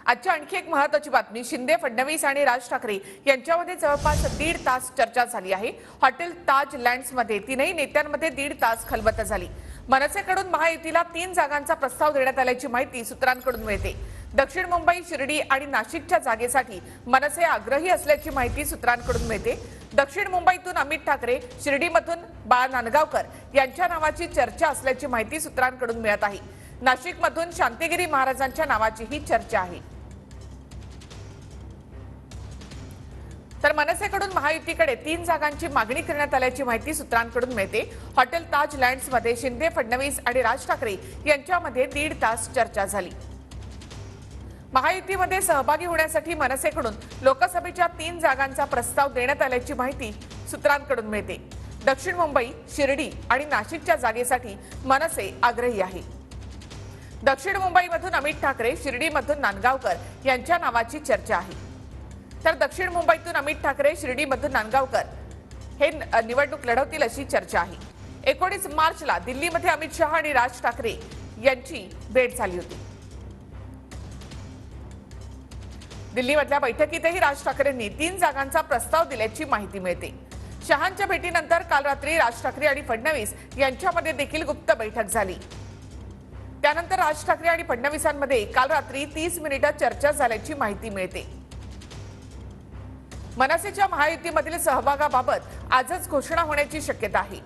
आजची आणखी एक महत्त्वाची बातमी, शिंदे फडणवीस आणि राज ठाकरे यांच्यामध्ये जवळपास 1.5 तास चर्चा झाली आहे। हॉटेल ताज लँड्समध्ये तीनही नेत्यांमध्ये 1.5 तास खलबत झाली। मनसेकडून महायुतीला 3 जागांचा प्रस्ताव देण्यात आल्याची माहिती सूत्रांकडून मिळते। दक्षिण मुंबई, शिर्डी आणि नाशिकच्या जागेसाठी मनसे आग्रही असल्याची माहिती सूत्रांकडून मिळते। दक्षिण मुंबईतून अमित ठाकरे, शिर्डीमधून बाळा नांदगावकर यांच्या नावाची चर्चा असल्याची माहिती सूत्रांकडून मिळत आहे। नाशिकमधून शांतिगिरी महाराजांच्या नावाचीही चर्चा आहे। तर मनसेकडून महायुतीकडे 3 जागांची मागणी करण्यात आल्याची माहिती सूत्रांकडून मिळते। हॉटेल ताज लँड्समध्ये शिंदे, फडणवीस आणि राज ठाकरे यांच्यामध्ये 1.5 तास चर्चा झाली। महायुतीमध्ये सहभागी होण्यासाठी मनसेकडून लोकसभेच्या 3 जागांचा प्रस्ताव देण्यात आल्याची माहिती सूत्रांकडून मिळते। दक्षिण मुंबई, शिर्डी आणि नाशिकच्या जागेसाठी मनसे आग्रही आहे। दक्षिण मुंबईमधून अमित ठाकरे, शिर्डीमधून नांदगावकर यांच्या नावाची चर्चा आहे। तर दक्षिण मुंबईतून अमित ठाकरे, शिर्डीमधून नांदगावकर हे निवडणूक लढवतील अशी चर्चा आहे। 19 मार्चला दिल्लीमध्ये अमित शहा आणि राज ठाकरे यांची भेट झाली होती। दिल्लीमधल्या बैठकीतही राज ठाकरेंनी 3 जागांचा प्रस्ताव दिल्याची माहिती मिळते। शहांच्या भेटीनंतर काल रात्री राज ठाकरे आणि फडणवीस यांच्यामध्ये देखील गुप्त बैठक झाली। त्यानंतर राज ठाकरे आणि फडणवीसांमध्ये काल रात्री 30 मिनिटे चर्चा झाल्याची माहिती मिळते। मनसेच्या महायुतीमधील सहभागाबाबत आजच घोषणा होण्याची शक्यता आहे।